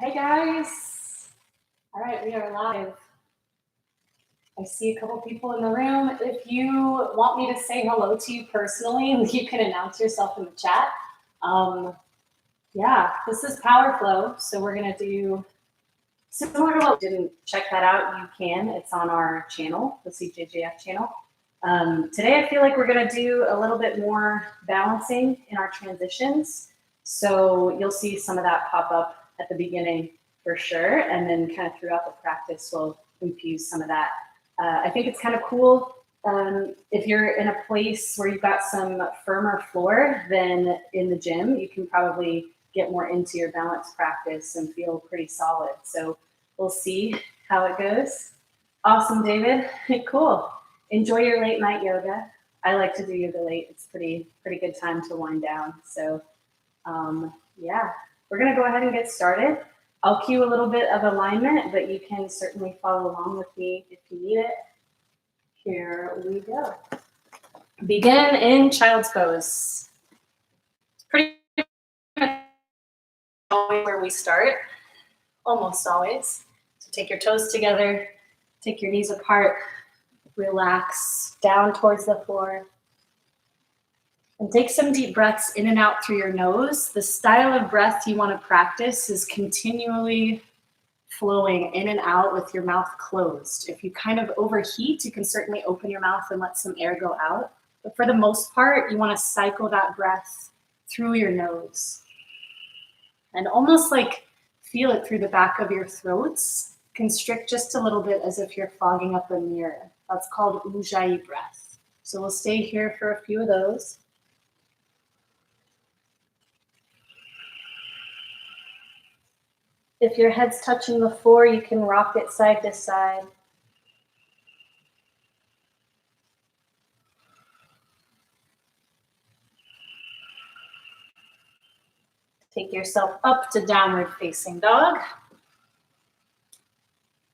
Hey guys. All right, we are live. I see a couple people in the room. If you want me to say hello to you personally, you can announce yourself in the chat. Yeah, this is Power Flow. So we're going to do similar to what didn't check that out, you can. It's on our channel, the CJJF channel. Today I feel like we're going to do a little bit more balancing in our transitions. So you'll see some of that pop up at the beginning for sure. And then kind of throughout the practice, we'll infuse some of that. I think it's kind of cool. If you're in a place where you've got some firmer floor than in the gym, you can probably get more into your balance practice and feel pretty solid. So we'll see how it goes. Awesome, David. Cool. Enjoy your late night yoga. I like to do yoga late. It's pretty good time to wind down. So yeah, we're gonna go ahead and get started. I'll cue a little bit of alignment, but you can certainly follow along with me if you need it. Here we go. Begin in child's pose. Pretty much always where we start, almost always. So take your toes together, take your knees apart, relax down towards the floor. And take some deep breaths in and out through your nose. The style of breath you want to practice is continually flowing in and out with your mouth closed. If you kind of overheat, you can certainly open your mouth and let some air go out. But for the most part, you want to cycle that breath through your nose. And almost like feel it through the back of your throats. Constrict just a little bit as if you're fogging up a mirror. That's called Ujjayi breath. So we'll stay here for a few of those. If your head's touching the floor, you can rock it side to side. Take yourself up to downward facing dog.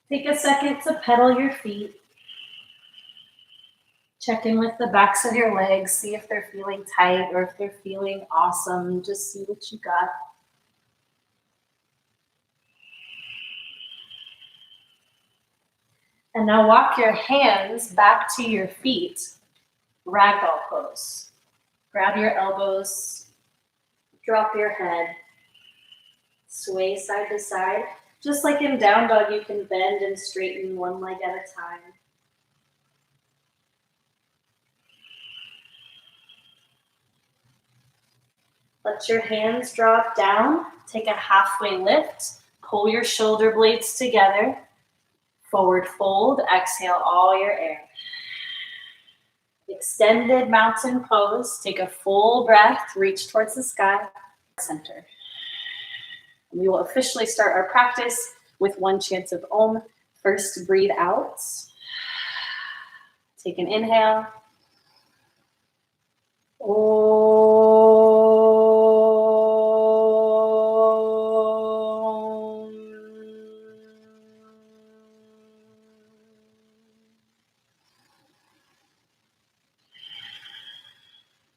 Take a second to pedal your feet. Check in with the backs of your legs. See if they're feeling tight or if they're feeling awesome. Just see what you got. And now walk your hands back to your feet, ragdoll pose. Grab your elbows, drop your head, sway side to side. Just like in down dog, you can bend and straighten one leg at a time. Let your hands drop down, take a halfway lift, pull your shoulder blades together. Forward fold, exhale all your air. Extended mountain pose, take a full breath, reach towards the sky, center. We will officially start our practice with one chant of Om. First, breathe out. Take an inhale. Om.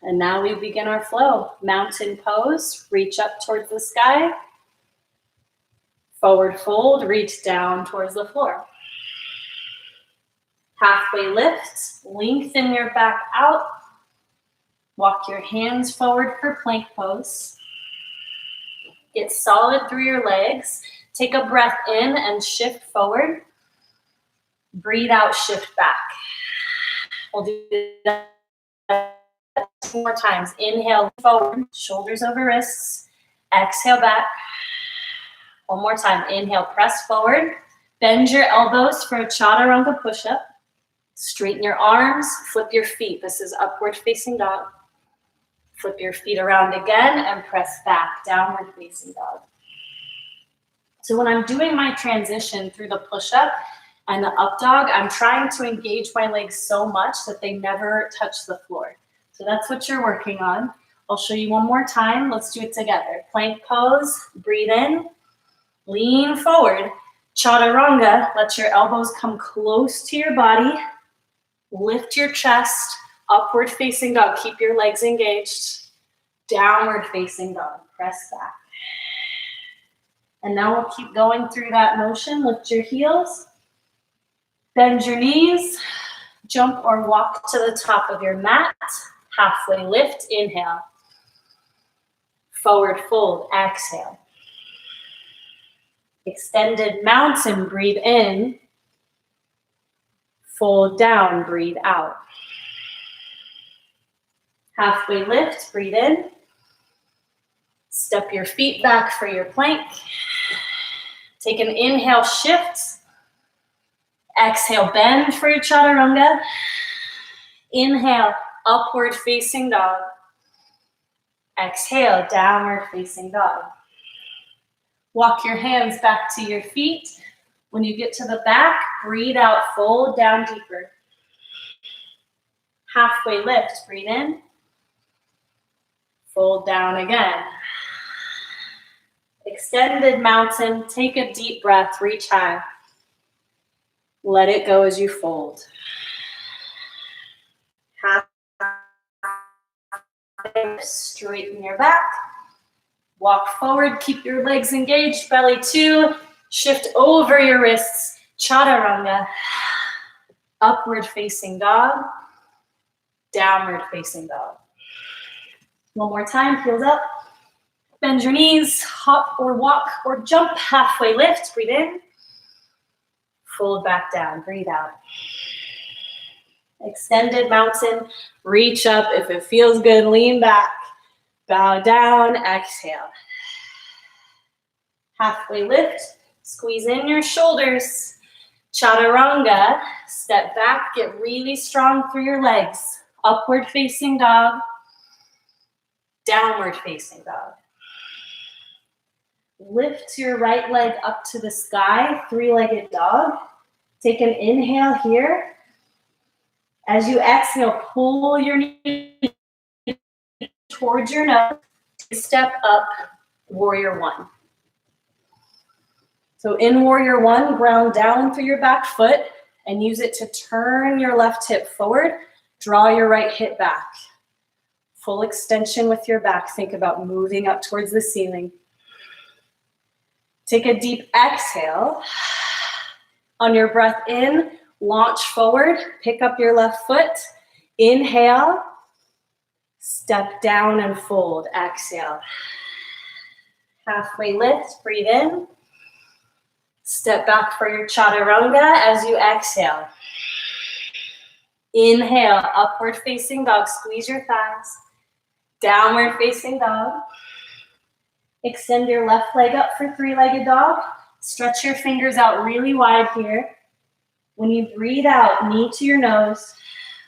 And now we begin our flow. Mountain pose, reach up towards the sky. Forward fold, reach down towards the floor. Halfway lift, lengthen your back out. Walk your hands forward for plank pose. Get solid through your legs. Take a breath in and shift forward. Breathe out, shift back. We'll do that 2 more times. Inhale forward, shoulders over wrists. Exhale back. One more time. Inhale, press forward. Bend your elbows for a chaturanga push-up. Straighten your arms, flip your feet. This is upward facing dog. Flip your feet around again and press back, downward facing dog. So when I'm doing my transition through the push-up and the up dog, I'm trying to engage my legs so much that they never touch the floor. So that's what you're working on. I'll show you one more time. Let's do it together. Plank pose, breathe in, lean forward. Chaturanga, let your elbows come close to your body. Lift your chest, upward facing dog. Keep your legs engaged. Downward facing dog, press back. And now we'll keep going through that motion. Lift your heels, bend your knees, jump or walk to the top of your mat. Halfway lift, inhale. Forward fold, exhale. Extended mountain, breathe in. Fold down, breathe out. Halfway lift, breathe in. Step your feet back for your plank. Take an inhale, shift. Exhale, bend for your chaturanga. Inhale, upward facing dog. Exhale, downward facing dog. Walk your hands back to your feet. When you get to the back, breathe out, fold down deeper. Halfway lift, breathe in. Fold down again. Extended mountain, take a deep breath, reach high. Let it go as you fold. Straighten your back. Walk forward, keep your legs engaged, belly two. Shift over your wrists, chaturanga. Upward facing dog. Downward facing dog. One more time, heels up. Bend your knees, hop or walk or jump. Halfway lift, breathe in. Fold back down, breathe out. Extended mountain, reach up. If it feels good, lean back. Bow down, exhale. Halfway lift, squeeze in your shoulders. Chaturanga, step back, get really strong through your legs. Upward facing dog, downward facing dog. Lift your right leg up to the sky, three-legged dog. Take an inhale here. As you exhale, pull your knee towards your nose. Step up, warrior one. So in warrior one, ground down through your back foot and use it to turn your left hip forward. Draw your right hip back. Full extension with your back. Think about moving up towards the ceiling. Take a deep exhale. On your breath in, launch forward. Pick up your left foot. Inhale. Step down and fold. Exhale. Halfway lift. Breathe in. Step back for your chaturanga as you exhale. Inhale, upward facing dog. Squeeze your thighs. Downward facing dog. Extend your left leg up for three-legged dog. Stretch your fingers out really wide here. When you breathe out, knee to your nose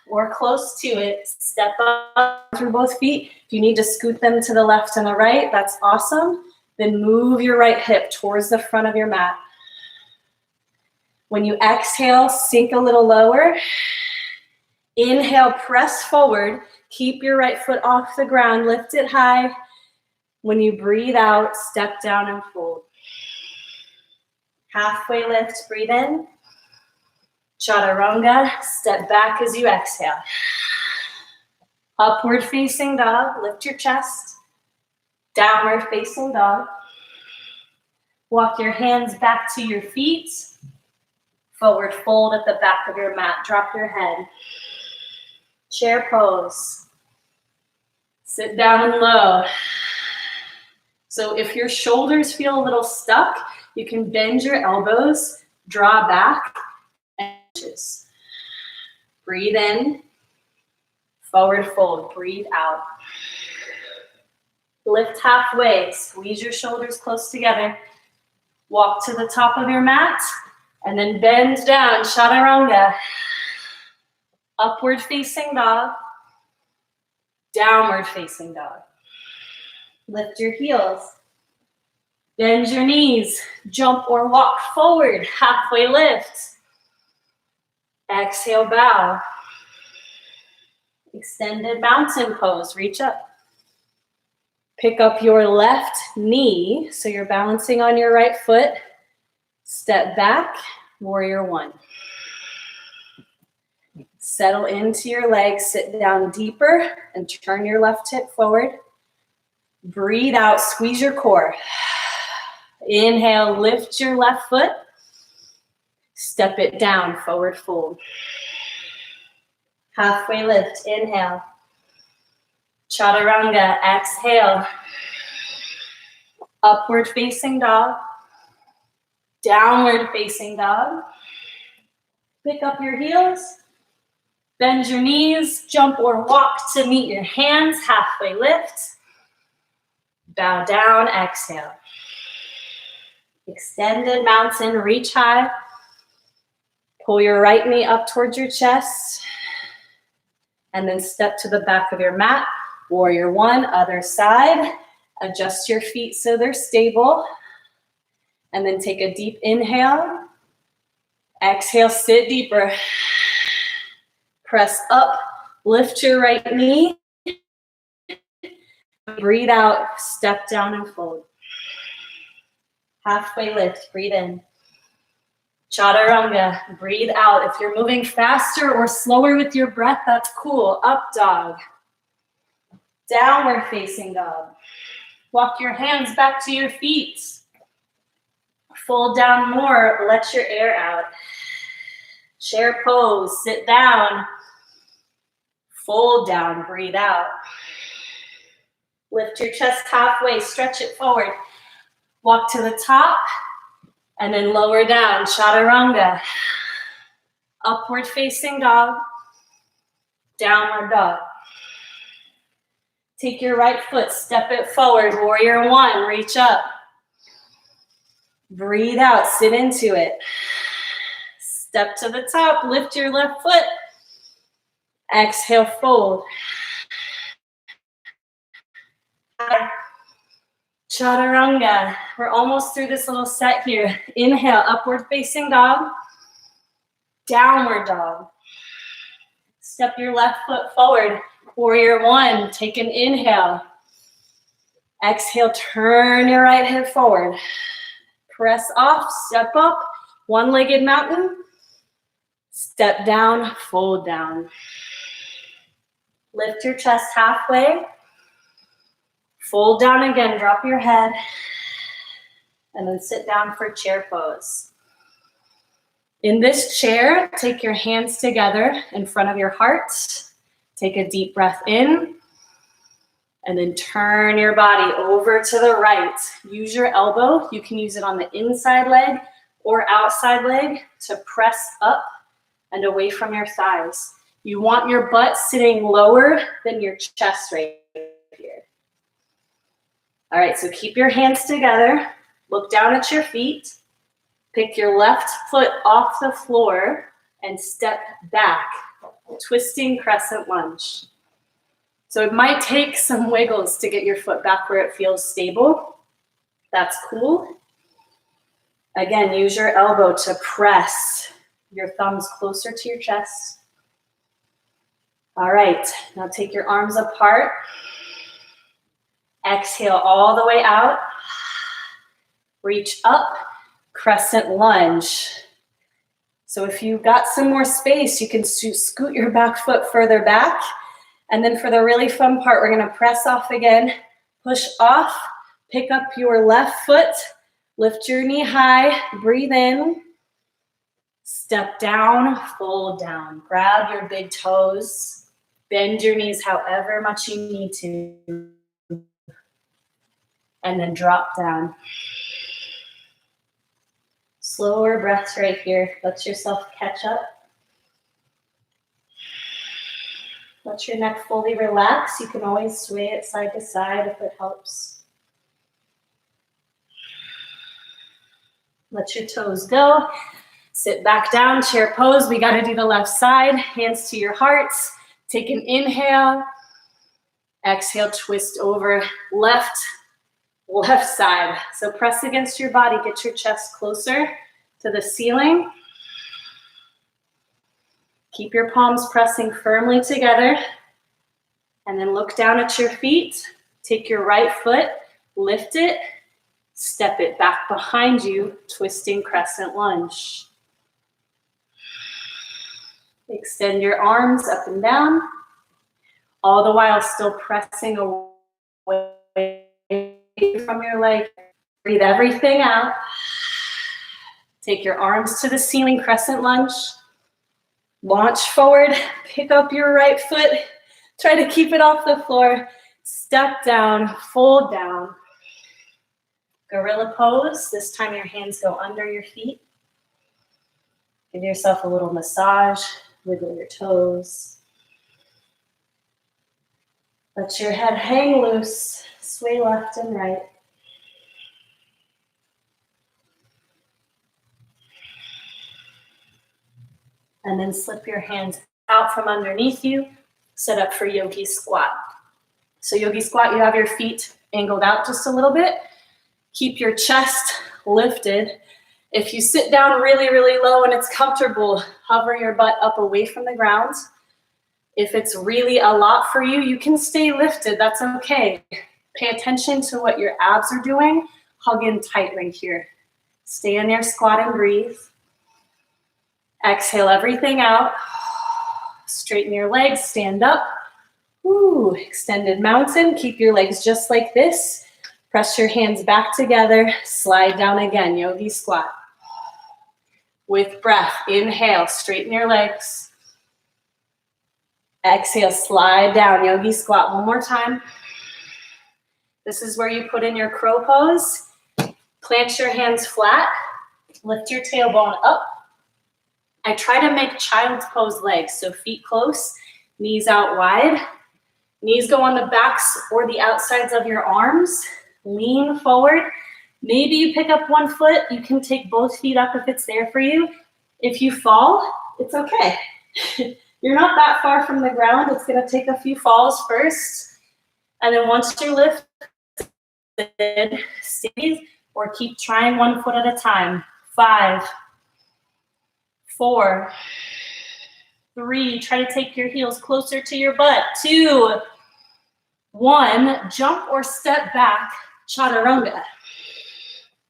or close to it. Step up through both feet. If you need to scoot them to the left and the right, that's awesome. Then move your right hip towards the front of your mat. When you exhale, sink a little lower. Inhale, press forward. Keep your right foot off the ground. Lift it high. When you breathe out, step down and fold. Halfway lift, breathe in. Chaturanga, step back as you exhale. Upward facing dog, lift your chest. Downward facing dog. Walk your hands back to your feet. Forward fold at the back of your mat. Drop your head. Chair pose. Sit down low. So if your shoulders feel a little stuck, you can bend your elbows, draw back, and just breathe in, forward fold, breathe out. Lift halfway, squeeze your shoulders close together. Walk to the top of your mat, and then bend down, chaturanga. Upward facing dog, downward facing dog. Lift your heels. Bend your knees. Jump or walk forward. Halfway lift. Exhale, bow. Extended mountain pose. Reach up. Pick up your left knee. So you're balancing on your right foot. Step back. Warrior one. Settle into your legs. Sit down deeper and turn your left hip forward. Breathe out, squeeze your core. Inhale, lift your left foot. Step it down, forward fold. Halfway lift, inhale. Chaturanga, exhale. Upward facing dog. Downward facing dog. Pick up your heels. Bend your knees, jump or walk to meet your hands. Halfway lift. Bow down, exhale. Extended mountain, reach high. Pull your right knee up towards your chest. And then step to the back of your mat. Warrior one, other side. Adjust your feet so they're stable. And then take a deep inhale. Exhale, sit deeper. Press up, lift your right knee. Breathe out, step down and fold. Halfway lift, breathe in. Chaturanga, breathe out. If you're moving faster or slower with your breath, that's cool. Up dog. Downward facing dog. Walk your hands back to your feet. Fold down more, let your air out. Chair pose, sit down. Fold down, breathe out. Lift your chest halfway, stretch it forward. Walk to the top, and then lower down, chaturanga. Upward facing dog, downward dog. Take your right foot, step it forward, warrior one, reach up. Breathe out, sit into it. Step to the top, lift your left foot. Exhale, fold. Chaturanga. We're almost through this little set here. Inhale, upward facing dog. Downward dog. Step your left foot forward. Warrior one. Take an inhale. Exhale, turn your right hip forward. Press off, step up. One-legged mountain. Step down, fold down. Lift your chest halfway. Fold down again, drop your head. And then sit down for chair pose. In this chair, take your hands together in front of your heart. Take a deep breath in. And then turn your body over to the right. Use your elbow. You can use it on the inside leg or outside leg to press up and away from your thighs. You want your butt sitting lower than your chest right here. All right, so keep your hands together. Look down at your feet. Pick your left foot off the floor and step back, twisting crescent lunge. So it might take some wiggles to get your foot back where it feels stable. That's cool. Again, use your elbow to press your thumbs closer to your chest. All right, now take your arms apart. Exhale all the way out. Reach up, crescent lunge. So if you've got some more space, you can scoot your back foot further back. And then for the really fun part, we're gonna press off again, push off, pick up your left foot, lift your knee high, breathe in, step down, fold down. Grab your big toes, bend your knees however much you need to, and then drop down. Slower breaths right here. Let yourself catch up. Let your neck fully relax. You can always sway it side to side if it helps. Let your toes go. Sit back down, chair pose. We got to do the left side. Hands to your hearts. Take an inhale. Exhale, twist over left side. So press against your body. Get your chest closer to the ceiling. Keep your palms pressing firmly together. And then look down at your feet. Take your right foot, lift it, step it back behind you, twisting crescent lunge. Extend your arms up and down, all the while still pressing away from your leg. Breathe everything out. Take your arms to the ceiling, crescent lunge. Launch forward, pick up your right foot. Try to keep it off the floor. Step down, fold down. Gorilla pose. This time your hands go under your feet. Give yourself a little massage. Wiggle your toes. Let your head hang loose. Sway left and right. And then slip your hands out from underneath you. Set up for yogi squat. So yogi squat, you have your feet angled out just a little bit. Keep your chest lifted. If you sit down really, really low and it's comfortable, hover your butt up away from the ground. If it's really a lot for you, you can stay lifted. That's okay. Pay attention to what your abs are doing. Hug in tight right here. Stay in your squat and breathe. Exhale everything out. Straighten your legs, stand up. Ooh, extended mountain. Keep your legs just like this. Press your hands back together. Slide down again, yogi squat. With breath, inhale, straighten your legs. Exhale, slide down, yogi squat. One more time. This is where you put in your crow pose. Plant your hands flat. Lift your tailbone up. I try to make child's pose legs, so feet close, knees out wide. Knees go on the backs or the outsides of your arms. Lean forward. Maybe you pick up one foot. You can take both feet up if it's there for you. If you fall, it's okay. You're not that far from the ground. It's going to take a few falls first. And then once you're lifted, stay or keep trying one foot at a time. 5, 4, 3, try to take your heels closer to your butt. 2, 1, jump or step back, chaturanga.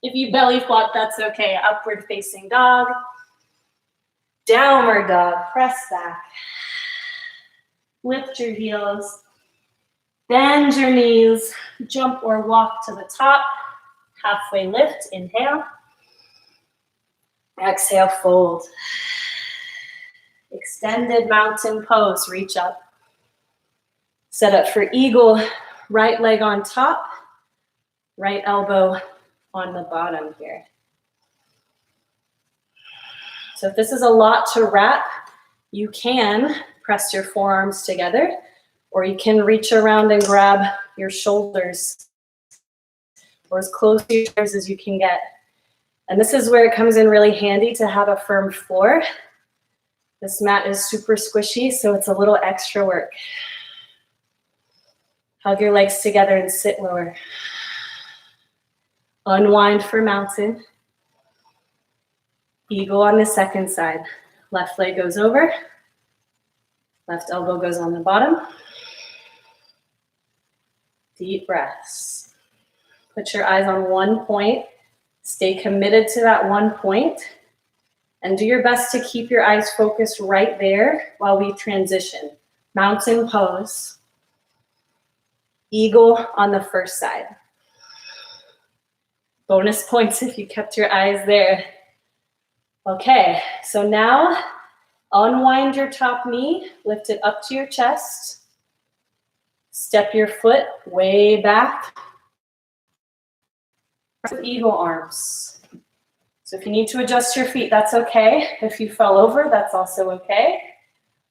If you belly flop, that's okay. Upward facing dog, downward dog, press back. Lift your heels, bend your knees, jump or walk to the top, halfway lift, inhale. Exhale, fold. Extended mountain pose, reach up. Set up for eagle, right leg on top, right elbow on the bottom here. So if this is a lot to wrap, you can press your forearms together, or you can reach around and grab your shoulders, or as close to your shoulders as you can get. And this is where it comes in really handy to have a firm floor. This mat is super squishy, so it's a little extra work. Hug your legs together and sit lower. Unwind for mountain. Eagle on the second side. Left leg goes over. Left elbow goes on the bottom. Deep breaths. Put your eyes on one point. Stay committed to that one point. And do your best to keep your eyes focused right there while we transition. Mountain pose. Eagle on the first side. Bonus points if you kept your eyes there. Okay, so now unwind your top knee, lift it up to your chest. Step your foot way back. Eagle arms. So if you need to adjust your feet, that's okay. If you fell over, that's also okay.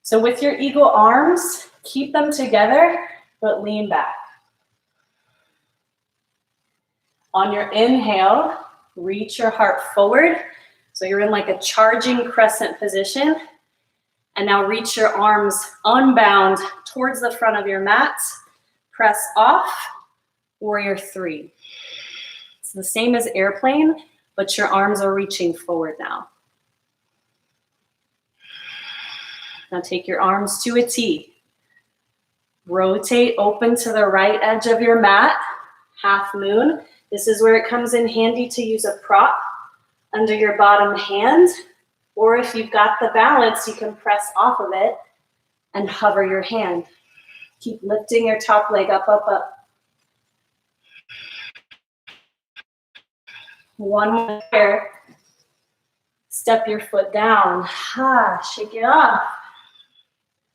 So with your eagle arms, keep them together, but lean back. On your inhale, reach your heart forward. So you're in like a charging crescent position. And now reach your arms unbound towards the front of your mat. Press off, warrior 3. It's the same as airplane, but your arms are reaching forward now. Now take your arms to a T. Rotate open to the right edge of your mat, half moon. This is where it comes in handy to use a prop under your bottom hand, or if you've got the balance, you can press off of it and hover your hand. Keep lifting your top leg up, up, up. One more here. Step your foot down. Shake it off.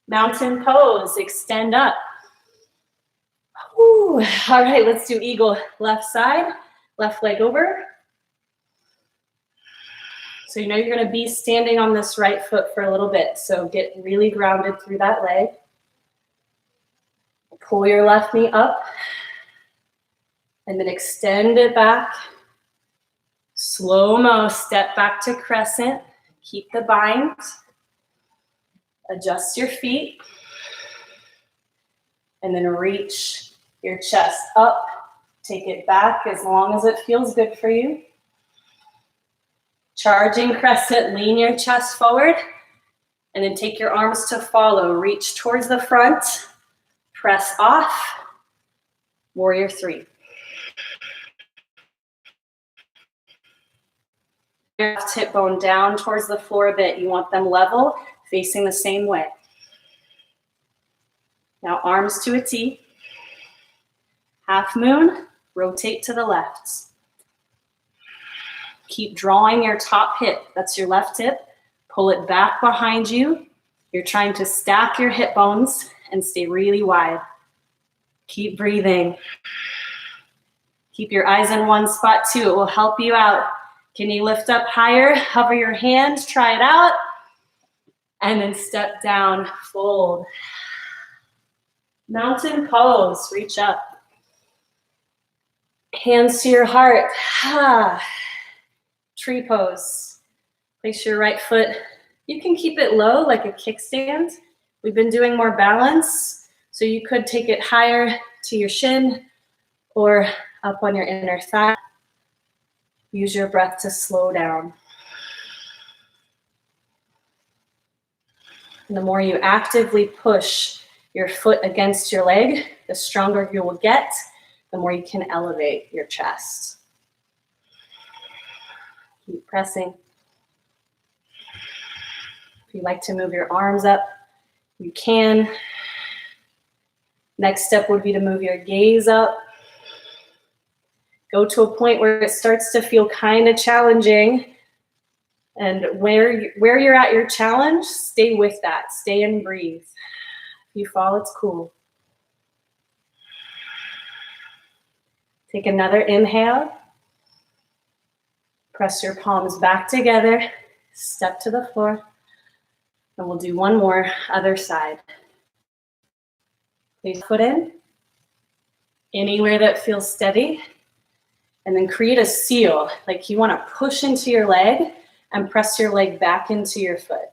Mountain pose. Extend up. Ooh. All right, let's do eagle. Left side, left leg over. So you know you're going to be standing on this right foot for a little bit. So get really grounded through that leg. Pull your left knee up. And then extend it back. Slow-mo, step back to crescent. Keep the bind. Adjust your feet. And then reach your chest up. Take it back as long as it feels good for you. Charging crescent, lean your chest forward. And then take your arms to follow. Reach towards the front. Press off. Warrior 3. Your left hip bone down towards the floor a bit. You want them level, facing the same way. Now arms to a T. Half moon, rotate to the left. Keep drawing your top hip. That's your left hip. Pull it back behind you. You're trying to stack your hip bones and stay really wide. Keep breathing. Keep your eyes in one spot too. It will help you out. Can you lift up higher? Hover your hands, try it out. And then step down, fold. Mountain pose, reach up. Hands to your heart. Tree pose. Place your right foot. You can keep it low like a kickstand. We've been doing more balance. So you could take it higher to your shin or up on your inner thigh. Use your breath to slow down. And the more you actively push your foot against your leg, the stronger you will get, the more you can elevate your chest. Keep pressing. If you'd like to move your arms up, you can. Next step would be to move your gaze up. Go to a point where it starts to feel kind of challenging. And where you're at your challenge, stay with that. Stay and breathe. If you fall, it's cool. Take another inhale. Press your palms back together. Step to the floor. And we'll do one more, other side. Place foot in. Anywhere that feels steady. And then create a seal, like you want to push into your leg and press your leg back into your foot.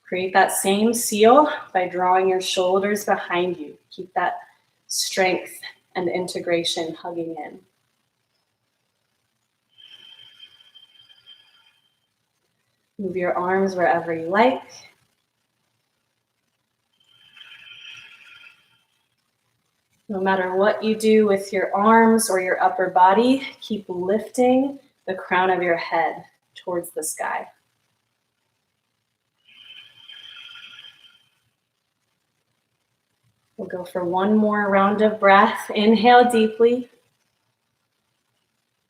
Create that same seal by drawing your shoulders behind you. Keep that strength and integration hugging in. Move your arms wherever you like. No matter what you do with your arms or your upper body, keep lifting the crown of your head towards the sky. We'll go for one more round of breath. Inhale deeply.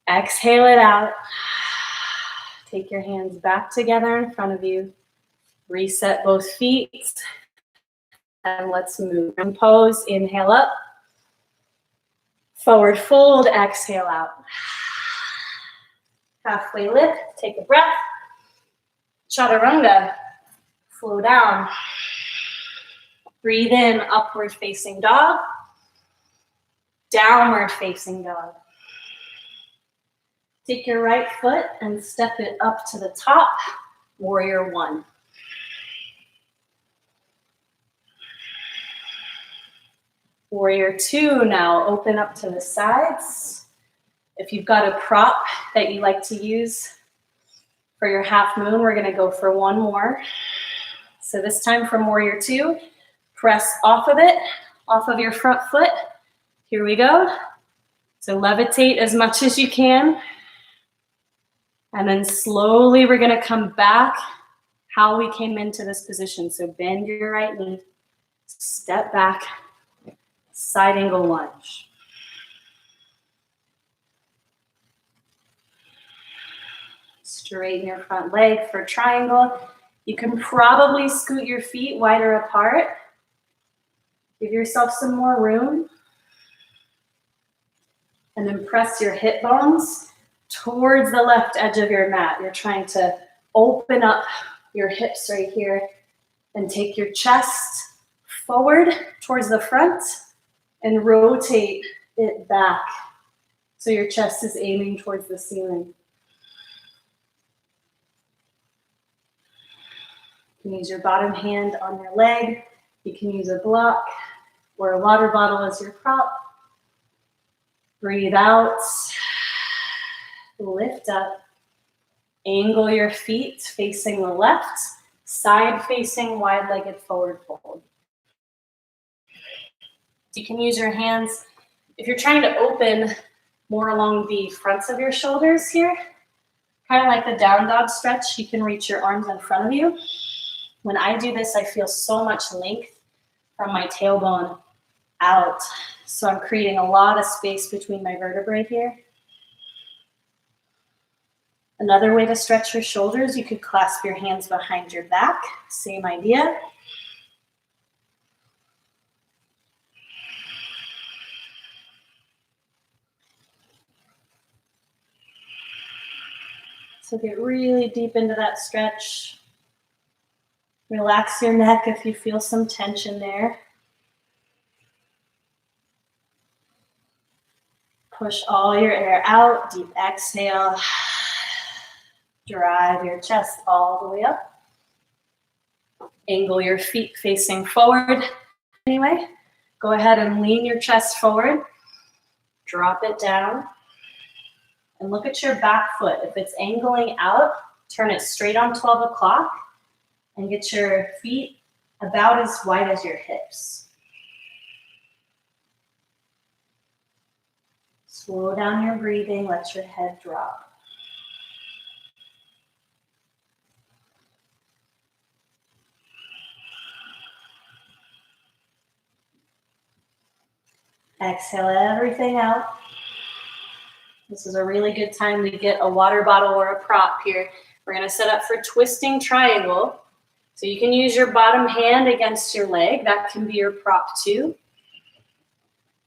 Exhale it out. Take your hands back together in front of you. Reset both feet. And let's move. Pose. Inhale up. Forward fold, exhale out. Halfway lift, take a breath. Chaturanga, flow down. Breathe in, upward facing dog. Downward facing dog. Take your right foot and step it up to the top, warrior 1. Warrior 2, now open up to the sides. If you've got a prop that you like to use for your half moon, we're gonna go for one more. So this time from warrior 2, press off of it, off of your front foot. Here we go. So levitate as much as you can. And then slowly we're gonna come back how we came into this position. So bend your right knee, step back, side angle lunge. Straighten your front leg for triangle. You can probably scoot your feet wider apart. Give yourself some more room. And then press your hip bones towards the left edge of your mat. You're trying to open up your hips right here and take your chest forward towards the front and rotate it back so your chest is aiming towards the ceiling. You can use your bottom hand on your leg. You can use a block or a water bottle as your prop. Breathe out. Lift up. Angle your feet facing the left. Side facing wide-legged forward fold. You can use your hands. If you're trying to open more along the fronts of your shoulders here, kind of like the down dog stretch, you can reach your arms in front of you. When I do this, I feel so much length from my tailbone out. So I'm creating a lot of space between my vertebrae here. Another way to stretch your shoulders, you could clasp your hands behind your back. Same idea. So get really deep into that stretch. Relax your neck if you feel some tension there. Push all your air out, deep exhale. Drive your chest all the way up. Angle your feet facing forward. Anyway, go ahead and lean your chest forward. Drop it down. And look at your back foot. If it's angling out, turn it straight on 12 o'clock and get your feet about as wide as your hips. Slow down your breathing, let your head drop. Exhale everything out. This is a really good time to get a water bottle or a prop here. We're going to set up for twisting triangle. So you can use your bottom hand against your leg. That can be your prop too.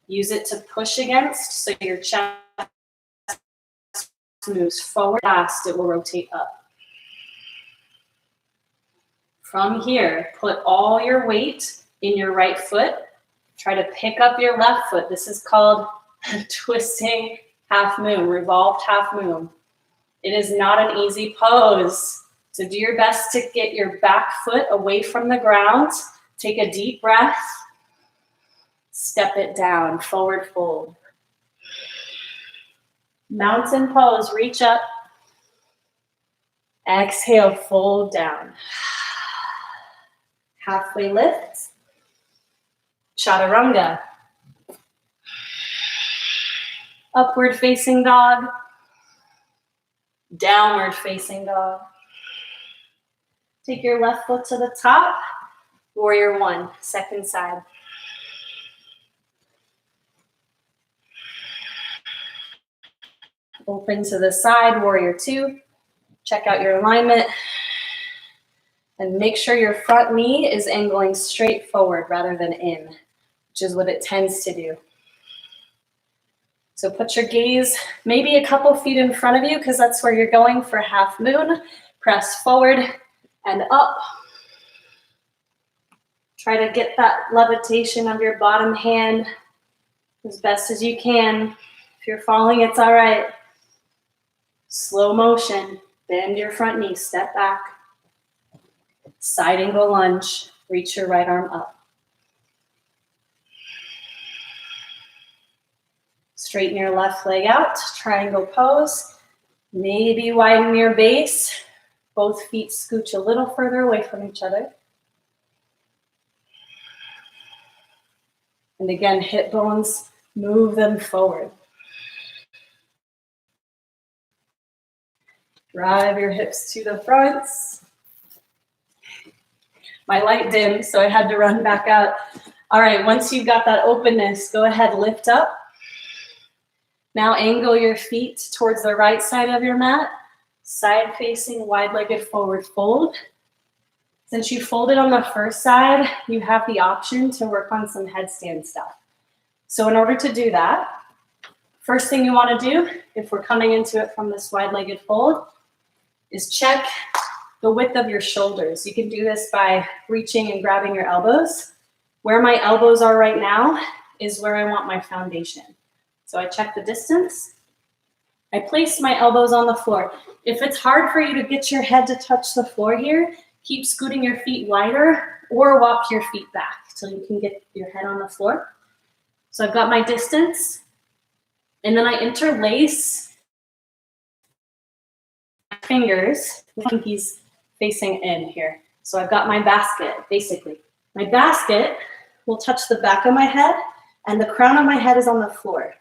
Use it to push against so your chest moves forward. Fast, it will rotate up. From here, put all your weight in your right foot. Try to pick up your left foot. This is called twisting half moon, revolved half moon. It is not an easy pose. So do your best to get your back foot away from the ground. Take a deep breath. Step it down, forward fold. Mountain pose, reach up. Exhale, fold down. Halfway lift. Chaturanga. Upward facing dog. Downward facing dog. Take your left foot to the top. Warrior one, second side. Open to the side, warrior two. Check out your alignment. And make sure your front knee is angling straight forward rather than in, which is what it tends to do. So put your gaze maybe a couple feet in front of you because that's where you're going for half moon. Press forward and up. Try to get that levitation of your bottom hand as best as you can. If you're falling, it's all right. Slow motion. Bend your front knee. Step back. Side angle lunge. Reach your right arm up. Straighten your left leg out. Triangle pose. Maybe widen your base. Both feet scooch a little further away from each other. And again, hip bones, move them forward. Drive your hips to the fronts. My light dimmed, so I had to run back out. All right, once you've got that openness, go ahead, lift up. Now angle your feet towards the right side of your mat. Side facing, wide-legged forward fold. Since you folded on the first side, you have the option to work on some headstand stuff. So in order to do that, first thing you want to do, if we're coming into it from this wide-legged fold, is check the width of your shoulders. You can do this by reaching and grabbing your elbows. Where my elbows are right now is where I want my foundation. So I check the distance. I place my elbows on the floor. If it's hard for you to get your head to touch the floor here, keep scooting your feet wider or walk your feet back till you can get your head on the floor. So I've got my distance, and then I interlace my fingers, pinkies facing in here. So I've got my basket, basically. My basket will touch the back of my head, and the crown of my head is on the floor.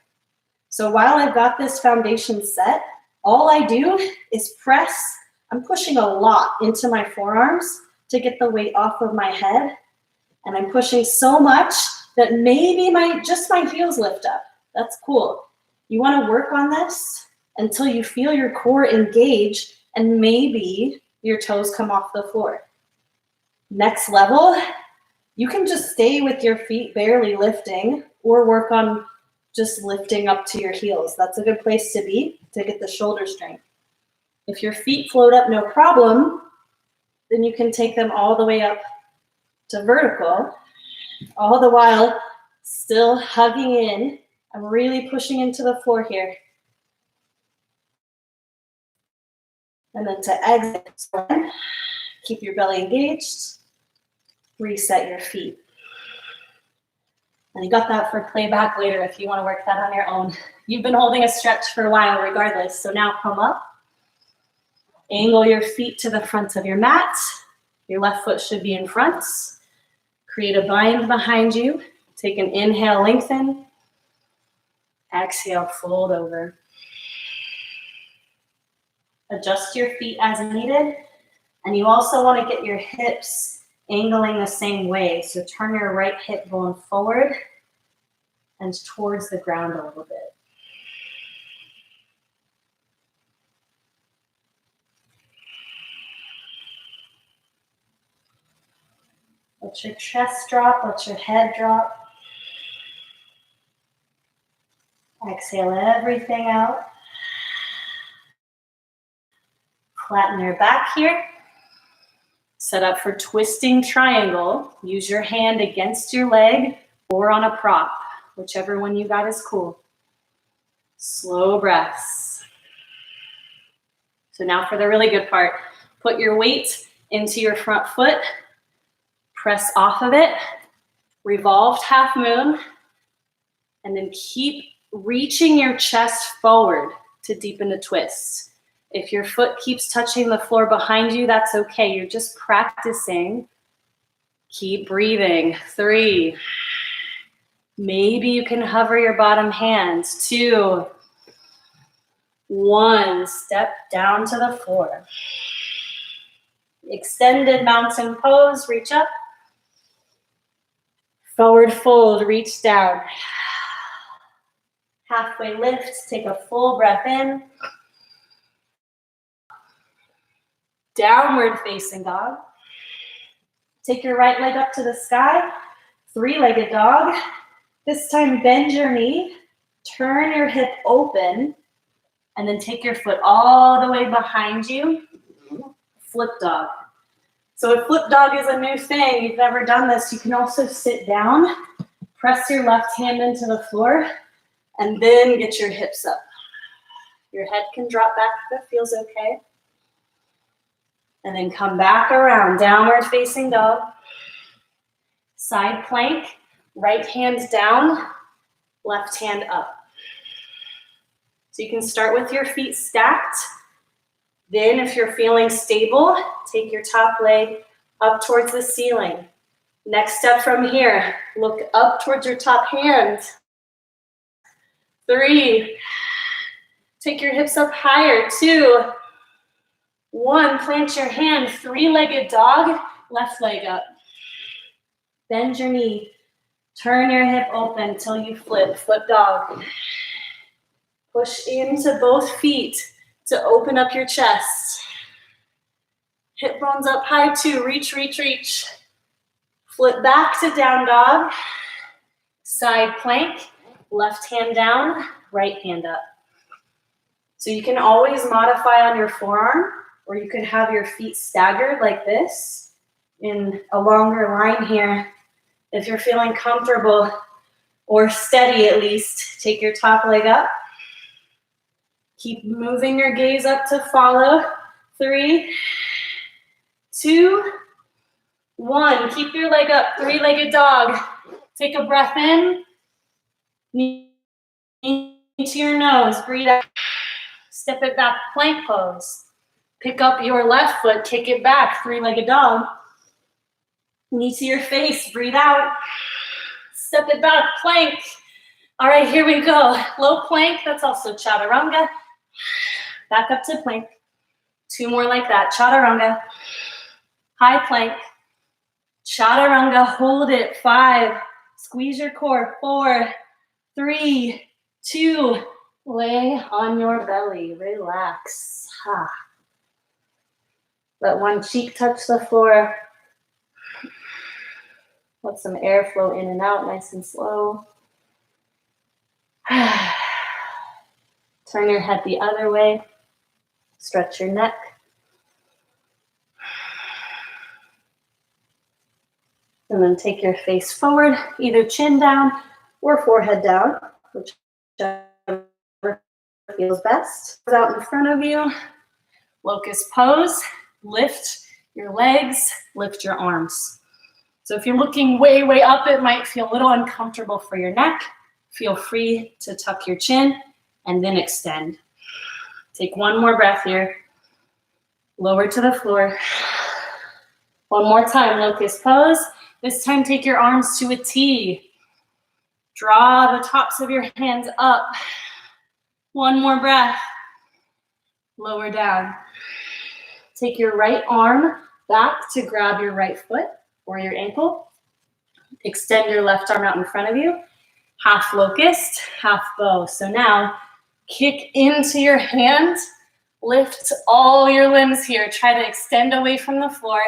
So while I've got this foundation set, all I do is press. I'm pushing a lot into my forearms to get the weight off of my head. And I'm pushing so much that maybe just my heels lift up. That's cool. You want to work on this until you feel your core engage and maybe your toes come off the floor. Next level, you can just stay with your feet barely lifting or work on just lifting up to your heels. That's a good place to be to get the shoulder strength. If your feet float up, no problem, then you can take them all the way up to vertical, all the while still hugging in. I'm really pushing into the floor here. And then to exit, keep your belly engaged, reset your feet. And you got that for playback later if you want to work that on your own. You've been holding a stretch for a while regardless, so now come up. Angle your feet to the front of your mat. Your left foot should be in front. Create a bind behind you. Take an inhale, lengthen. Exhale, fold over. Adjust your feet as needed. And you also want to get your hips angling the same way. So turn your right hip going forward and towards the ground a little bit. Let your chest drop, let your head drop. Exhale everything out. Flatten your back here. Set up for twisting triangle. Use your hand against your leg or on a prop. Whichever one you got is cool. Slow breaths. So now for the really good part. Put your weight into your front foot. Press off of it. Revolved half moon. And then keep reaching your chest forward to deepen the twist. If your foot keeps touching the floor behind you, that's okay. You're just practicing. Keep breathing. 3. Maybe you can hover your bottom hands. 2. 1. Step down to the floor. Extended mountain pose. Reach up. Forward fold. Reach down. Halfway lift. Take a full breath in. Downward facing dog. Take your right leg up to the sky. 3-legged dog. This time bend your knee. Turn your hip open. And then take your foot all the way behind you. Flip dog. So if flip dog is a new thing, you've never done this, you can also sit down. Press your left hand into the floor. And then get your hips up. Your head can drop back if it feels okay. And then come back around, downward facing dog. Side plank, right hand down, left hand up. So you can start with your feet stacked. Then if you're feeling stable, take your top leg up towards the ceiling. Next step from here, look up towards your top hand. 3, take your hips up higher. 2, 1, plant your hand, 3-legged dog, left leg up. Bend your knee, turn your hip open till you flip, flip dog. Push into both feet to open up your chest. Hip bones up high too. Reach, reach, reach. Flip back to down dog. Side plank. Left hand down, right hand up. So you can always modify on your forearm, or you could have your feet staggered like this in a longer line here. If you're feeling comfortable or steady at least, take your top leg up. Keep moving your gaze up to follow. 3, 2, 1. Keep your leg up, three-legged dog. Take a breath in. Knee to your nose, breathe out. Step it back, plank pose. Pick up your left foot, kick it back, three-legged dog. Knee to your face, breathe out. Step it back, plank. All right, here we go. Low plank, that's also chaturanga. Back up to plank. 2 more like that, chaturanga. High plank. Chaturanga, hold it. 5, squeeze your core. 4, 3, 2, lay on your belly, relax. Let one cheek touch the floor. Let some air flow in and out, nice and slow. Turn your head the other way. Stretch your neck. And then take your face forward, either chin down or forehead down, whichever feels best. Out in front of you, locust pose. Lift your legs, lift your arms. So if you're looking way, way up, it might feel a little uncomfortable for your neck. Feel free to tuck your chin and then extend. Take one more breath here. Lower to the floor. One more time, locust pose. This time, take your arms to a T. Draw the tops of your hands up. One more breath. Lower down. Take your right arm back to grab your right foot or your ankle. Extend your left arm out in front of you. Half locust, half bow. So now, kick into your hands. Lift all your limbs here. Try to extend away from the floor.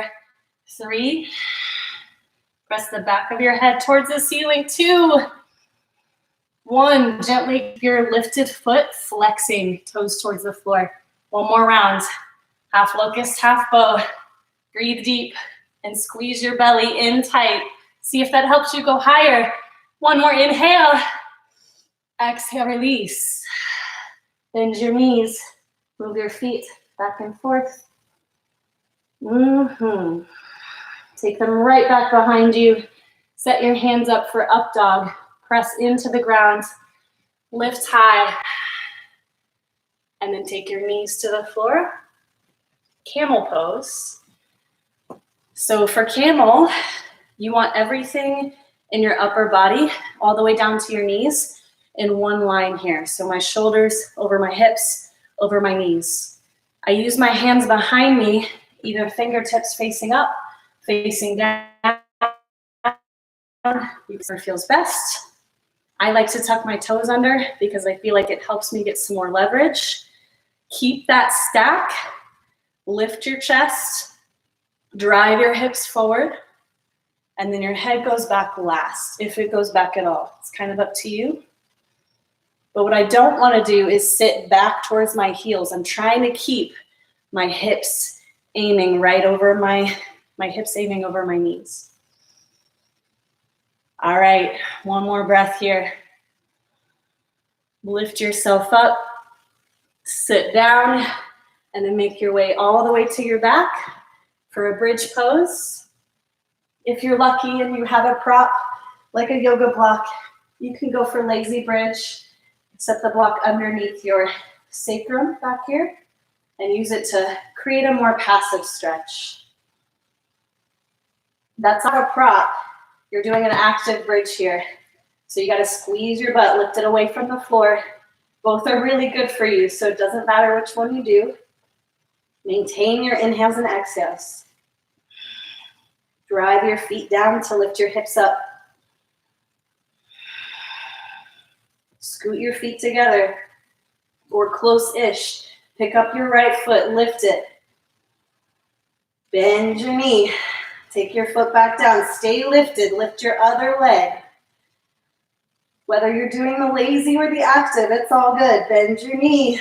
3. Press the back of your head towards the ceiling. 2, 1. Gently keep your lifted foot flexing, toes towards the floor. One more round. Half locust, half bow. Breathe deep and squeeze your belly in tight. See if that helps you go higher. One more inhale. Exhale, release. Bend your knees. Move your feet back and forth. Take them right back behind you. Set your hands up for up dog. Press into the ground. Lift high. And then take your knees to the floor. Camel pose. So for camel, you want everything in your upper body all the way down to your knees in one line here. So my shoulders over my hips, over my knees. I use my hands behind me, either fingertips facing up, facing down, whichever feels best. I like to tuck my toes under because I feel like it helps me get some more leverage. Keep that stack. Lift your chest, drive your hips forward, and then your head goes back last, if it goes back at all. It's kind of up to you. But what I don't want to do is sit back towards my heels. I'm trying to keep my hips aiming right over my hips aiming over my knees. All right, one more breath here. Lift yourself up, sit down, and then make your way all the way to your back for a bridge pose. If you're lucky and you have a prop, like a yoga block, you can go for lazy bridge. Set the block underneath your sacrum back here and use it to create a more passive stretch. That's not a prop. You're doing an active bridge here. So you got to squeeze your butt, lift it away from the floor. Both are really good for you, so it doesn't matter which one you do. Maintain your inhales and exhales. Drive your feet down to lift your hips up. Scoot your feet together or close-ish. Pick up your right foot, lift it. Bend your knee. Take your foot back down. Stay lifted. Lift your other leg. Whether you're doing the lazy or the active, it's all good. Bend your knee.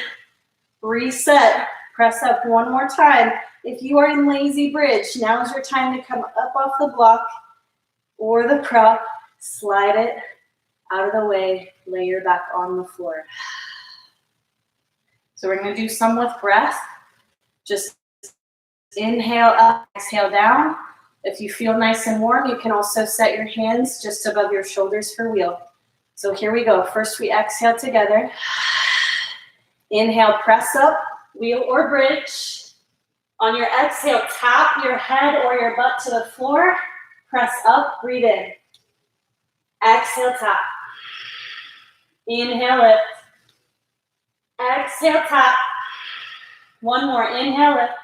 Reset. Press up one more time. If you are in lazy bridge, now is your time to come up off the block or the prop. Slide it out of the way. Lay your back on the floor. So we're going to do some with breath. Just inhale up, exhale down. If you feel nice and warm, you can also set your hands just above your shoulders for wheel. So here we go. First we exhale together. Inhale, press up, wheel or bridge. On your exhale, tap your head or your butt to the floor. Press up, breathe in. Exhale, tap. Inhale, lift. Exhale, tap. One more, inhale, lift.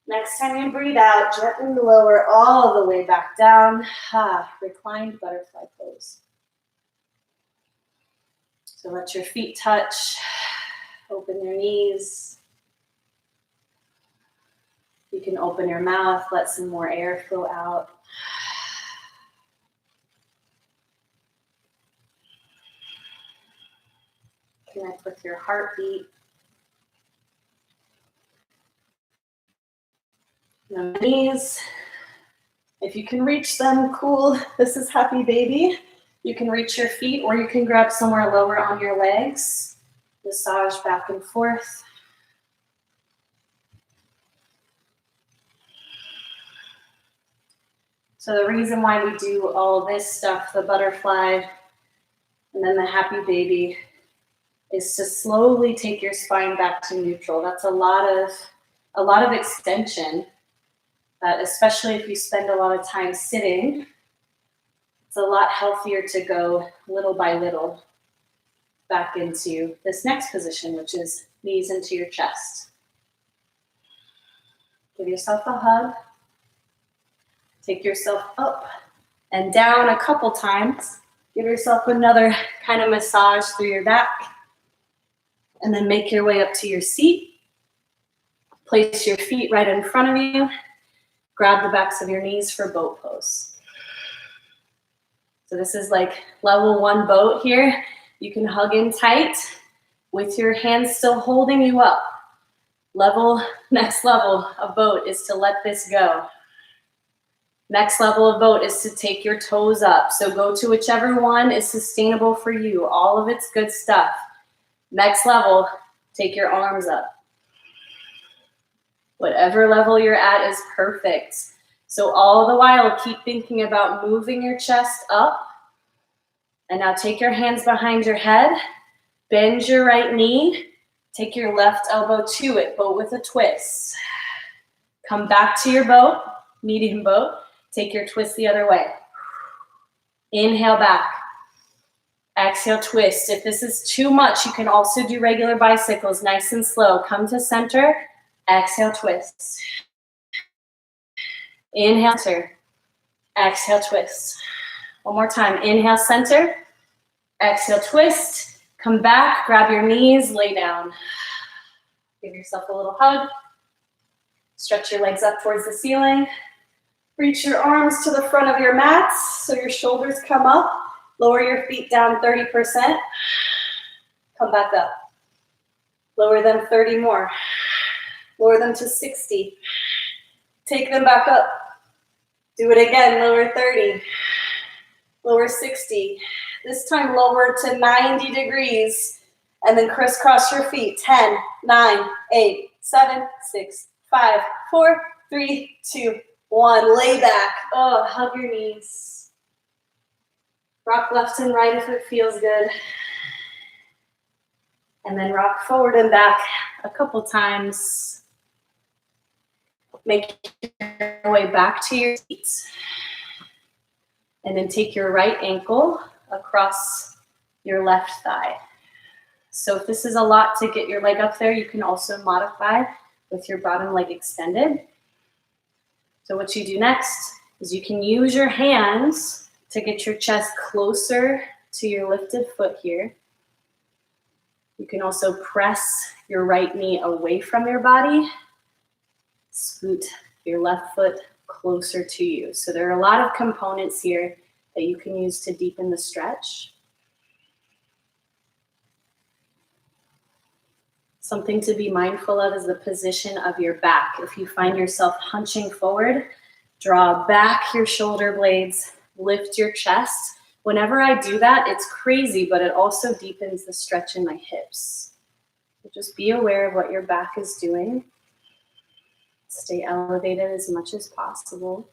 Next time you breathe out, gently lower all the way back down. Reclined butterfly pose. So let your feet touch. Open your knees. You can open your mouth, let some more air flow out. Connect with your heartbeat. The knees, if you can reach them, cool. This is happy baby. You can reach your feet or you can grab somewhere lower on your legs. Massage back and forth. So the reason why we do all this stuff, the butterfly and then the happy baby, is to slowly take your spine back to neutral. That's a lot of extension. Especially if you spend a lot of time sitting, it's a lot healthier to go little by little back into this next position, which is knees into your chest. Give yourself a hug. Take yourself up and down a couple times. Give yourself another kind of massage through your back. And then make your way up to your seat. Place your feet right in front of you. Grab the backs of your knees for boat pose. So this is like level 1 boat here. You can hug in tight with your hands still holding you up. Next level of boat is to let this go. Next level of boat is to take your toes up. So go to whichever one is sustainable for you. All of it's good stuff. Next level, take your arms up. Whatever level you're at is perfect. So all the while, keep thinking about moving your chest up. And now take your hands behind your head. Bend your right knee. Take your left elbow to it. Boat with a twist. Come back to your boat, medium boat. Take your twist the other way. Inhale back. Exhale, twist. If this is too much, you can also do regular bicycles, nice and slow. Come to center. Exhale, twist. Inhale, center. Exhale, twist. One more time. Inhale, center. Exhale, twist. Come back, grab your knees, lay down. Give yourself a little hug. Stretch your legs up towards the ceiling. Reach your arms to the front of your mats so your shoulders come up. Lower your feet down 30%. Come back up. Lower them 30 more. Lower them to 60. Take them back up. Do it again, lower 30. Lower 60. This time lower to 90 degrees. And then crisscross your feet. 10, 9, 8, 7, 6, 5, 4, 3, 2, 1. Lay back. Oh, hug your knees. Rock left and right if it feels good. And then rock forward and back a couple times. Make your way back to your seat. And then take your right ankle across your left thigh. So if this is a lot to get your leg up there, you can also modify with your bottom leg extended. So what you do next is you can use your hands to get your chest closer to your lifted foot here. You can also press your right knee away from your body. Scoot your left foot closer to you. So there are a lot of components here that you can use to deepen the stretch. Something to be mindful of is the position of your back. If you find yourself hunching forward, draw back your shoulder blades, lift your chest. Whenever I do that, it's crazy, but it also deepens the stretch in my hips. So just be aware of what your back is doing. Stay elevated as much as possible.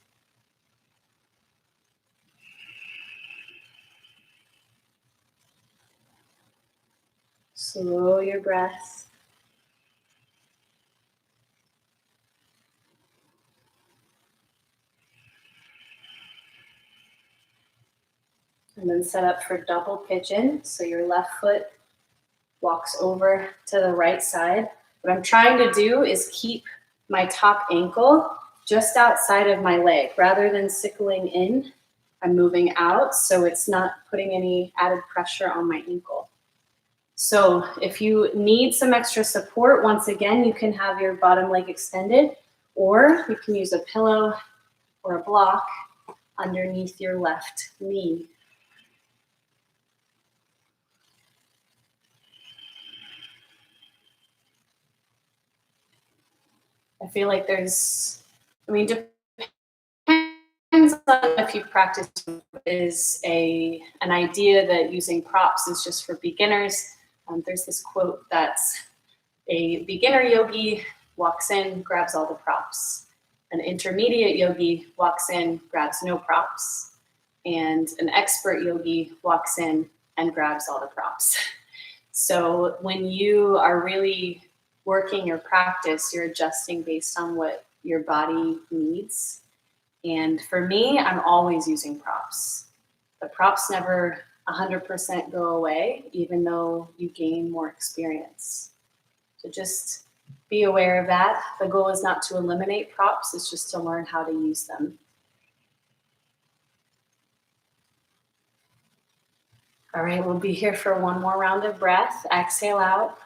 Slow your breath. And then set up for double pigeon. So your left foot walks over to the right side. What I'm trying to do is keep my top ankle just outside of my leg. Rather than sickling in, I'm moving out, so it's not putting any added pressure on my ankle. So if you need some extra support, once again, you can have your bottom leg extended, or you can use a pillow or a block underneath your left knee. I feel like depends on if you've practiced, is an idea that using props is just for beginners. There's this quote that's a beginner yogi walks in, grabs all the props. An intermediate yogi walks in, grabs no props. And an expert yogi walks in and grabs all the props. So when you are really working your practice, you're adjusting based on what your body needs. And for me, I'm always using props. The props never 100% go away, even though you gain more experience. So just be aware of that. The goal is not to eliminate props, it's just to learn how to use them. All right, we'll be here for one more round of breath. Exhale out.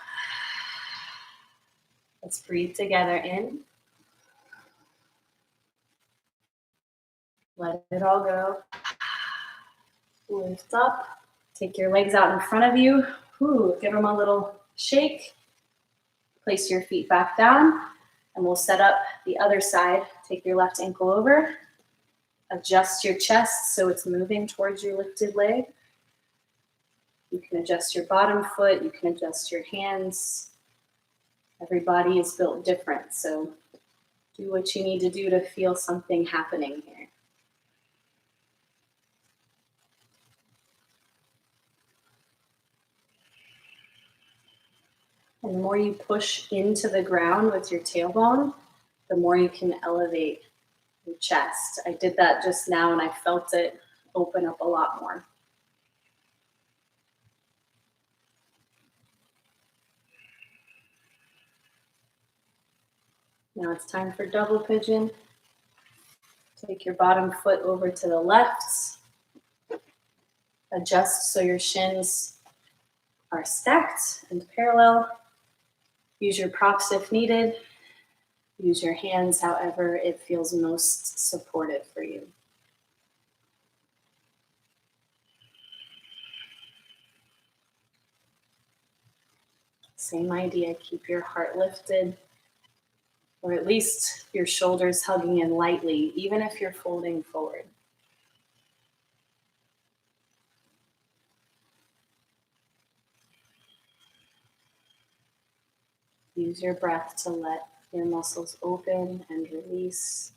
Let's breathe together in. Let it all go. Lift up. Take your legs out in front of you. Give them a little shake. Place your feet back down, and we'll set up the other side. Take your left ankle over. Adjust your chest so it's moving towards your lifted leg. You can adjust your bottom foot. You can adjust your hands. Every body is built different, so do what you need to do to feel something happening here. And the more you push into the ground with your tailbone, the more you can elevate your chest. I did that just now and I felt it open up a lot more. Now it's time for double pigeon. Take your bottom foot over to the left. Adjust so your shins are stacked and parallel. Use your props if needed. Use your hands however it feels most supportive for you. Same idea, keep your heart lifted, or at least your shoulders hugging in lightly, even if you're folding forward. Use your breath to let your muscles open and release.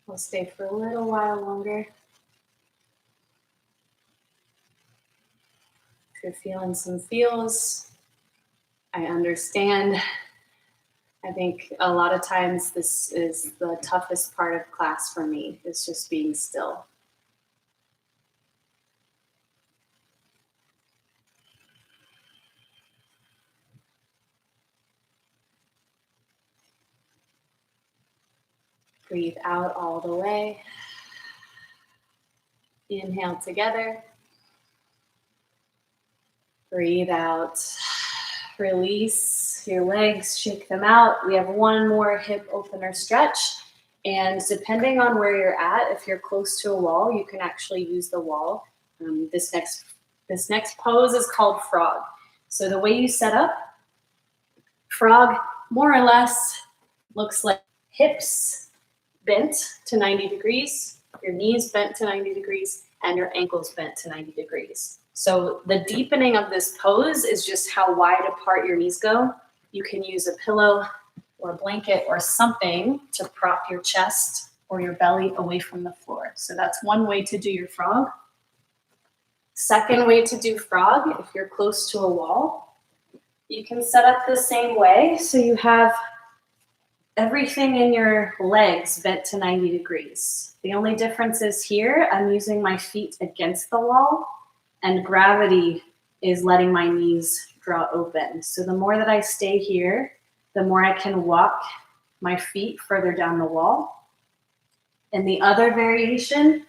We'll stay for a little while longer. If you're feeling some feels, I understand. I think a lot of times this is the toughest part of class for me, is just being still. Breathe out all the way. Inhale together. Breathe out. Release your legs, shake them out. We have one more hip opener stretch. And depending on where you're at, if you're close to a wall, you can actually use the wall. This next pose is called frog. So the way you set up, frog more or less looks like hips bent to 90 degrees, your knees bent to 90 degrees, and your ankles bent to 90 degrees. So the deepening of this pose is just how wide apart your knees go. You can use a pillow or a blanket or something to prop your chest or your belly away from the floor. So that's one way to do your frog. Second way to do frog, if you're close to a wall, you can set up the same way. So you have everything in your legs bent to 90 degrees. The only difference is here, I'm using my feet against the wall, and gravity is letting my knees draw open. So the more that I stay here, the more I can walk my feet further down the wall. And the other variation,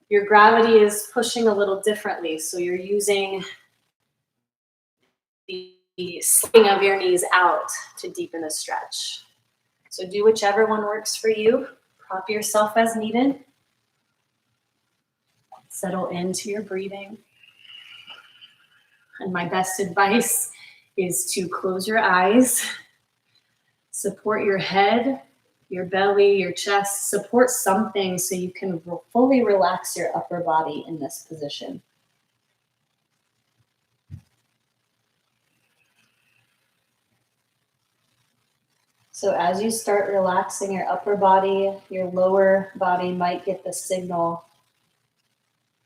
your gravity is pushing a little differently. So you're using the sliding of your knees out to deepen the stretch. So do whichever one works for you. Prop yourself as needed. Settle into your breathing. And my best advice is to close your eyes, support your head, your belly, your chest, support something so you can fully relax your upper body in this position. So as you start relaxing your upper body, your lower body might get the signal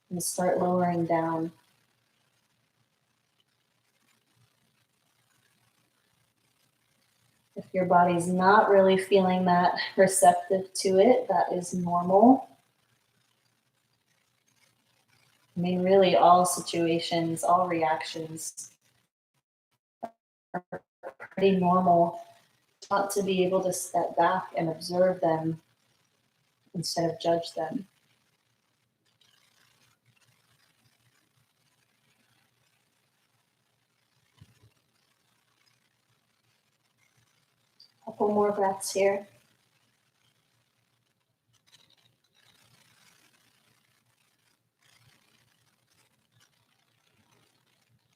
and start lowering down. If your body's not really feeling that receptive to it, that is normal. I mean, really all situations, all reactions are pretty normal. Not to be able to step back and observe them instead of judge them. Couple more breaths here.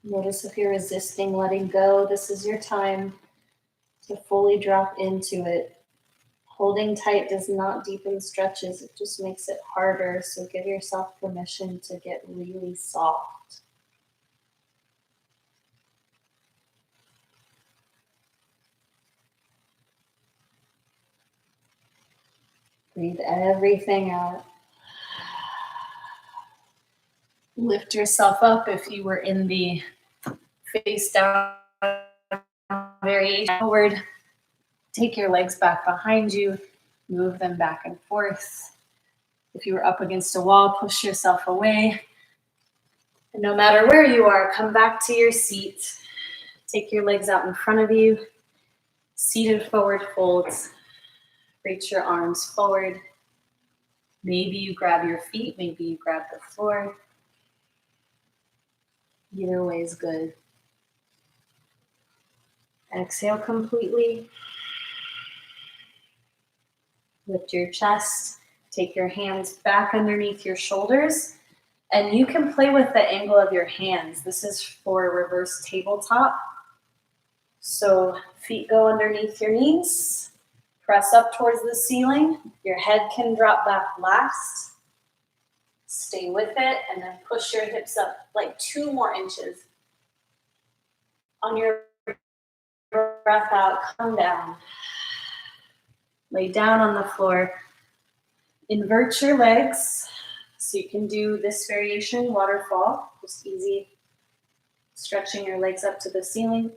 Notice if you're resisting letting go, this is your time to fully drop into it. Holding tight does not deepen stretches, it just makes it harder. So give yourself permission to get really soft. Breathe everything out. Lift yourself up if you were in the face down variation forward. Take your legs back behind you, move them back and forth. If you were up against a wall, push yourself away. And no matter where you are, come back to your seat. Take your legs out in front of you. Seated forward folds. Reach your arms forward. Maybe you grab your feet, maybe you grab the floor. Either way is good. Exhale completely. Lift your chest. Take your hands back underneath your shoulders. And you can play with the angle of your hands. This is for reverse tabletop. So feet go underneath your knees. Press up towards the ceiling. Your head can drop back last. Stay with it and then push your hips up like 2 more inches. On your breath out, come down. Lay down on the floor. Invert your legs. So you can do this variation, waterfall, just easy. Stretching your legs up to the ceiling.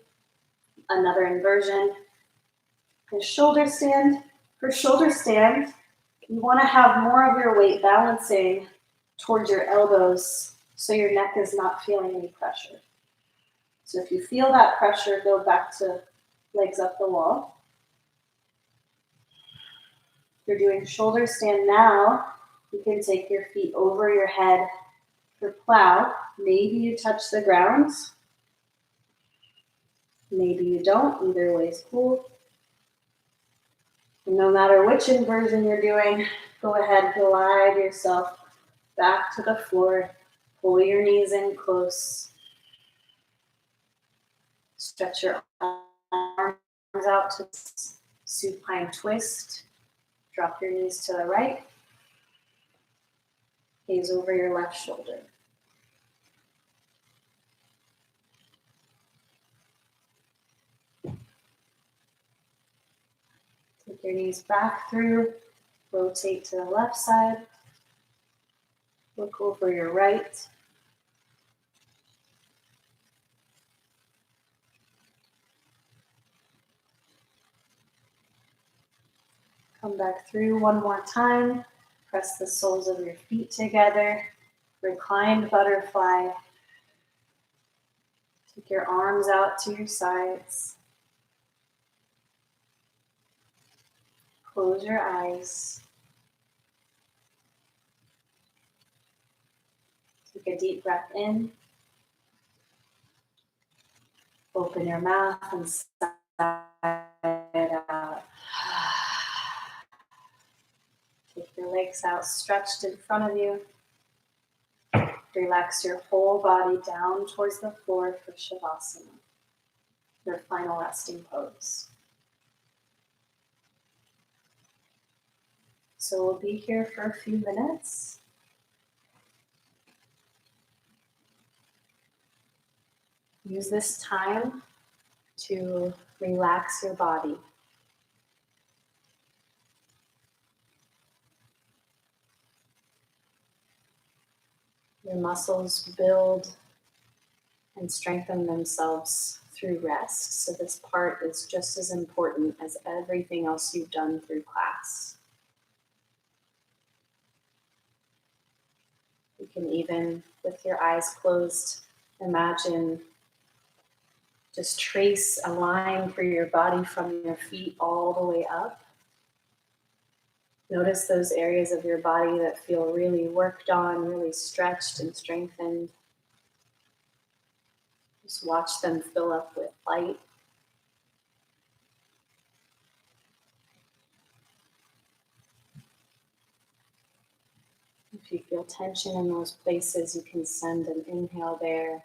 Another inversion. A shoulder stand. For shoulder stand, you want to have more of your weight balancing towards your elbows so your neck is not feeling any pressure. So if you feel that pressure, go back to legs up the wall. If you're doing shoulder stand now, you can take your feet over your head for plow. Maybe you touch the ground. Maybe you don't. Either way is cool. And no matter which inversion you're doing, go ahead, glide yourself back to the floor. Pull your knees in close. Stretch your arms out to supine twist. Drop your knees to the right. Gaze over your left shoulder. Take your knees back through. Rotate to the left side. Look over your right. Come back through one more time. Press the soles of your feet together. Reclined butterfly. Take your arms out to your sides. Close your eyes. Take a deep breath in. Open your mouth and sigh it out. Take your legs out stretched in front of you. Relax your whole body down towards the floor for Shavasana, your final resting pose. So we'll be here for a few minutes. Use this time to relax your body. Your muscles build and strengthen themselves through rest. So this part is just as important as everything else you've done through class. You can even, with your eyes closed, imagine just trace a line for your body from your feet all the way up. Notice those areas of your body that feel really worked on, really stretched and strengthened. Just watch them fill up with light. If you feel tension in those places, you can send an inhale there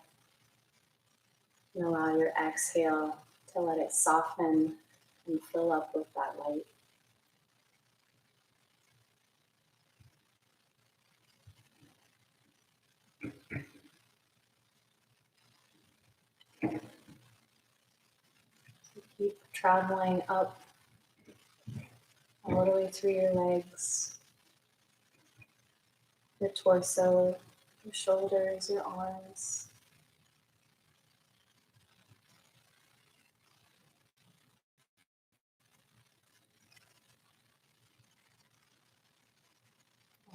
and allow your exhale to let it soften and fill up with that light. So keep traveling up all the way through your legs, your torso, your shoulders, your arms.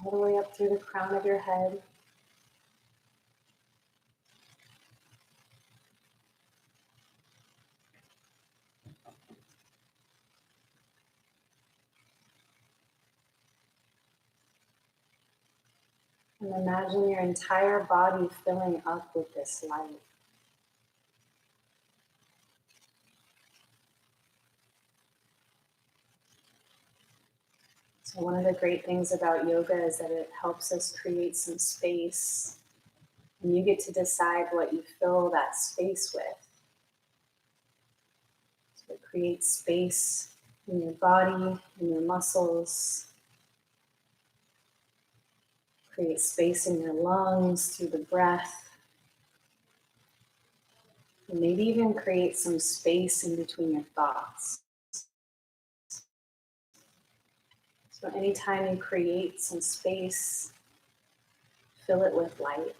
All the way up through the crown of your head. And imagine your entire body filling up with this light. So one of the great things about yoga is that it helps us create some space. And you get to decide what you fill that space with. So it creates space in your body, in your muscles. Create space in your lungs through the breath. And maybe even create some space in between your thoughts. So anytime you create some space, fill it with light.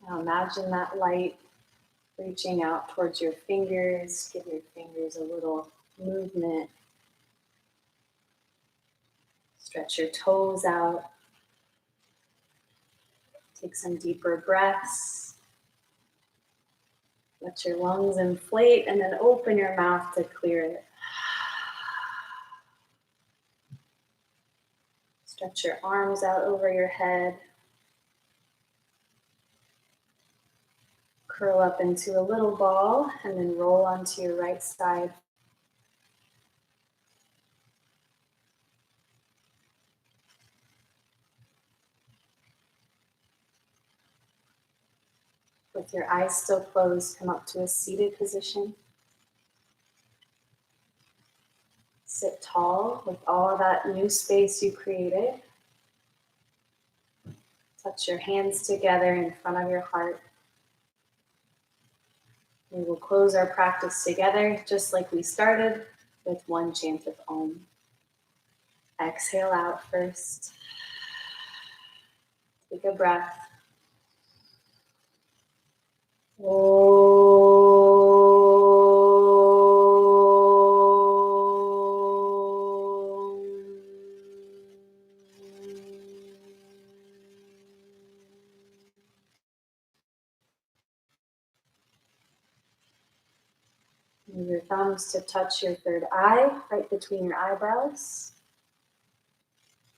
Now imagine that light reaching out towards your fingers. Give your fingers a little movement. Stretch your toes out. Take some deeper breaths. Let your lungs inflate and then open your mouth to clear it. Stretch your arms out over your head. Curl up into a little ball and then roll onto your right side. With your eyes still closed, come up to a seated position. Sit tall with all of that new space you created. Touch your hands together in front of your heart. We will close our practice together, just like we started, with one chant of Om. Exhale out first. Take a breath. Move your thumbs to touch your third eye, right between your eyebrows.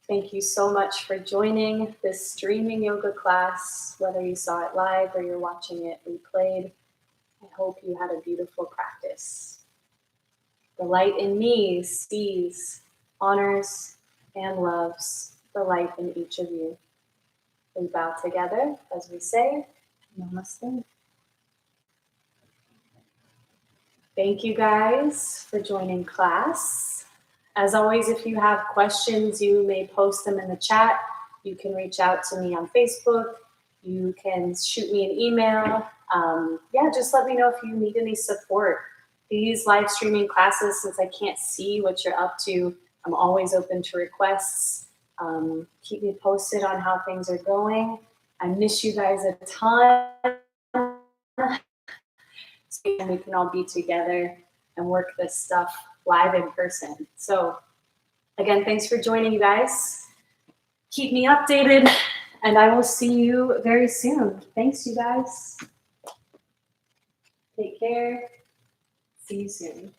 Thank you so much for joining this streaming yoga class, whether you saw it live or you're watching it replayed. I hope you had a beautiful practice. The light in me sees, honors, and loves the light in each of you. We bow together as we say, Namaste. Thank you guys for joining class. As always, if you have questions, you may post them in the chat. You can reach out to me on Facebook. You can shoot me an email. Just let me know if you need any support. These live streaming classes, since I can't see what you're up to, I'm always open to requests. Keep me posted on how things are going. I miss you guys a ton. So we can all be together and work this stuff live in person. So again, thanks for joining, you guys. Keep me updated, and I will see you very soon. Thanks, you guys. Take care. See you soon.